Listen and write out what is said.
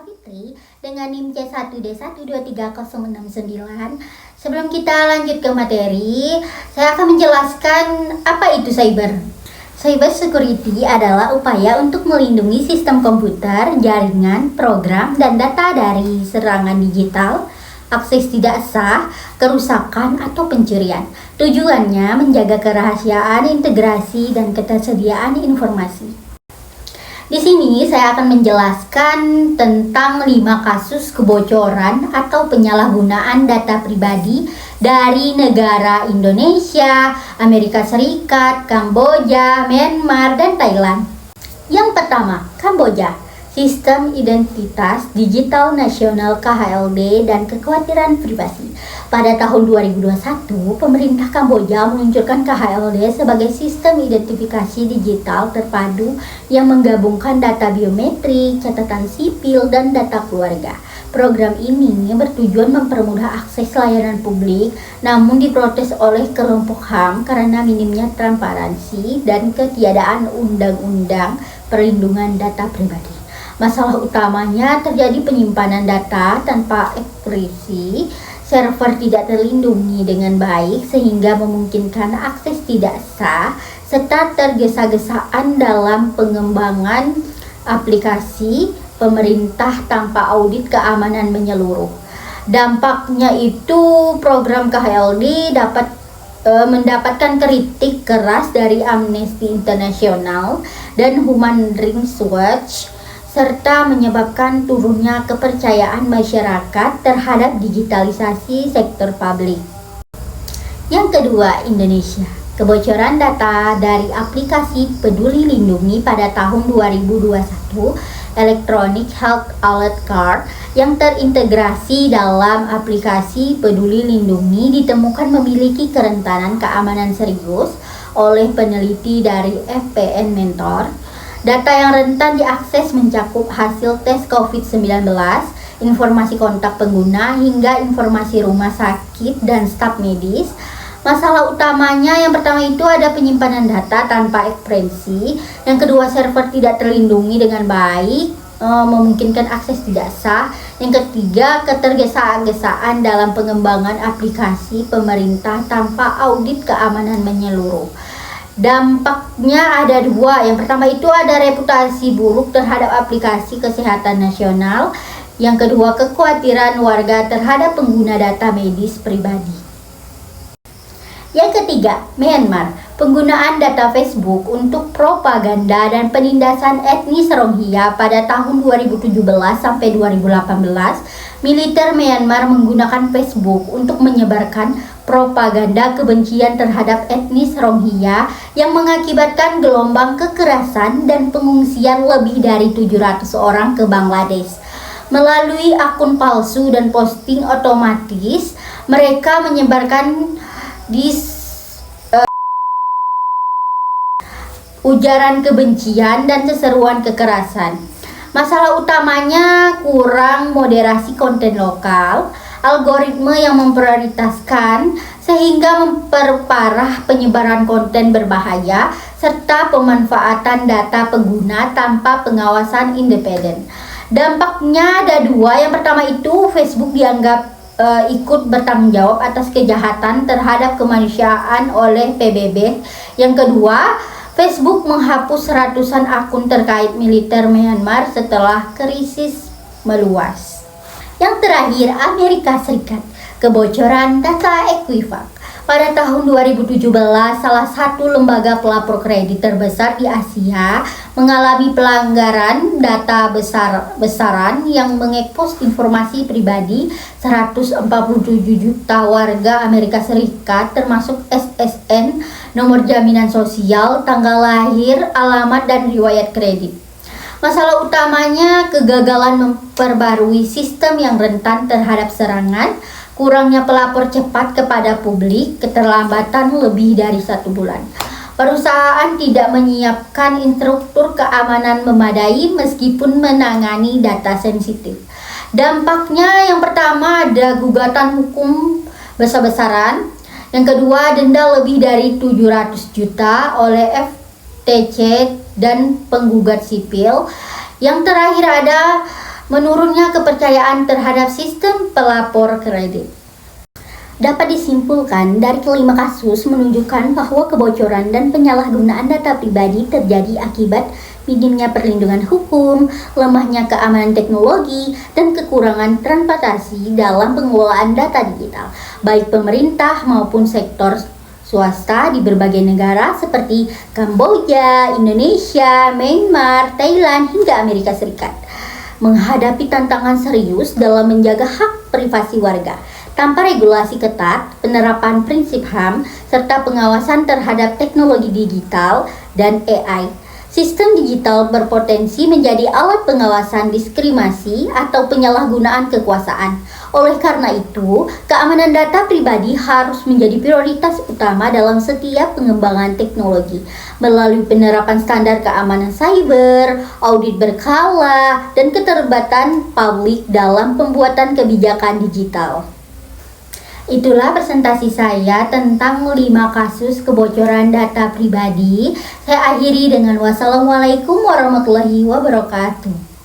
Fitri dengan NIM C1D1230069. Sebelum kita lanjut ke materi, saya akan menjelaskan apa itu cyber. Cyber security adalah upaya untuk melindungi sistem komputer, jaringan, program, dan data dari serangan digital, akses tidak sah, kerusakan, atau pencurian. Tujuannya menjaga kerahasiaan, integrasi, dan ketersediaan informasi. Di sini saya akan menjelaskan tentang 5 kasus kebocoran atau penyalahgunaan data pribadi dari negara Indonesia, Amerika Serikat, Kamboja, Myanmar, dan Thailand. Yang pertama, Kamboja. Sistem Identitas Digital Nasional KHLD dan Kekhawatiran Privasi. Pada tahun 2021, pemerintah Kamboja meluncurkan KHLD sebagai sistem identifikasi digital terpadu yang menggabungkan data biometrik, catatan sipil, dan data keluarga. Program ini bertujuan mempermudah akses layanan publik, namun diprotes oleh kelompok HAM karena minimnya transparansi dan ketiadaan undang-undang perlindungan data pribadi. Masalah utamanya terjadi penyimpanan data tanpa enkripsi, server tidak terlindungi dengan baik sehingga memungkinkan akses tidak sah, serta tergesa-gesaan dalam pengembangan aplikasi pemerintah tanpa audit keamanan menyeluruh. Dampaknya itu program KHLD mendapatkan kritik keras dari Amnesty International dan Human Rights Watch, serta menyebabkan turunnya kepercayaan masyarakat terhadap digitalisasi sektor publik. Yang kedua, Indonesia. Kebocoran data dari aplikasi Peduli Lindungi pada tahun 2021, Electronic Health Alert Card yang terintegrasi dalam aplikasi Peduli Lindungi ditemukan memiliki kerentanan keamanan serius oleh peneliti dari FPN Mentor. Data yang rentan diakses mencakup hasil tes COVID-19, informasi kontak pengguna, hingga informasi rumah sakit dan staf medis. Masalah utamanya yang pertama itu ada penyimpanan data tanpa enkripsi, yang kedua server tidak terlindungi dengan baik, memungkinkan akses tidak sah, yang ketiga ketergesa-gesaan dalam pengembangan aplikasi pemerintah tanpa audit keamanan menyeluruh. Dampaknya ada 2. Yang pertama itu ada reputasi buruk terhadap aplikasi kesehatan nasional. Yang kedua, kekhawatiran warga terhadap pengguna data medis pribadi. Yang ketiga, Myanmar. Penggunaan data Facebook untuk propaganda dan penindasan etnis Rohingya pada tahun 2017 sampai 2018. Militer Myanmar menggunakan Facebook untuk menyebarkan propaganda kebencian terhadap etnis Rohingya yang mengakibatkan gelombang kekerasan dan pengungsian lebih dari 700 orang ke Bangladesh. Melalui akun palsu dan posting otomatis, mereka menyebarkan ujaran kebencian dan seseruan kekerasan. Masalah utamanya kurang moderasi konten lokal, algoritma yang memprioritaskan sehingga memperparah penyebaran konten berbahaya, serta pemanfaatan data pengguna tanpa pengawasan independen. Dampaknya ada 2. Yang pertama itu Facebook dianggap ikut bertanggung jawab atas kejahatan terhadap kemanusiaan oleh PBB. Yang kedua, Facebook menghapus ratusan akun terkait militer Myanmar setelah krisis meluas. Yang terakhir, Amerika Serikat. Kebocoran data Equifax. Pada tahun 2017, salah satu lembaga pelapor kredit terbesar di Asia mengalami pelanggaran data besaran yang mengekspos informasi pribadi 147 juta warga Amerika Serikat, termasuk SSN, nomor jaminan sosial, tanggal lahir, alamat, dan riwayat kredit. Masalah utamanya kegagalan memperbarui sistem yang rentan terhadap serangan, kurangnya pelapor cepat kepada publik, keterlambatan lebih dari 1 bulan. Perusahaan tidak menyiapkan infrastruktur keamanan memadai meskipun menangani data sensitif. Dampaknya yang pertama ada gugatan hukum besar-besaran, yang kedua denda lebih dari 700 juta oleh FTC dan penggugat sipil. Yang terakhir ada menurunnya kepercayaan terhadap sistem pelapor kredit. Dapat disimpulkan dari kelima kasus menunjukkan bahwa kebocoran dan penyalahgunaan data pribadi terjadi akibat minimnya perlindungan hukum, lemahnya keamanan teknologi, dan kekurangan transparansi dalam pengelolaan data digital, baik pemerintah maupun sektor swasta di berbagai negara seperti Kamboja, Indonesia, Myanmar, Thailand, hingga Amerika Serikat. Menghadapi tantangan serius dalam menjaga hak privasi warga. Tanpa regulasi ketat, penerapan prinsip HAM, serta pengawasan terhadap teknologi digital dan AI, sistem digital berpotensi menjadi alat pengawasan diskriminasi atau penyalahgunaan kekuasaan. Oleh karena itu, keamanan data pribadi harus menjadi prioritas utama dalam setiap pengembangan teknologi, melalui penerapan standar keamanan cyber, audit berkala, dan keterlibatan publik dalam pembuatan kebijakan digital. Itulah presentasi saya tentang 5 kasus kebocoran data pribadi. Saya akhiri dengan wassalamualaikum warahmatullahi wabarakatuh.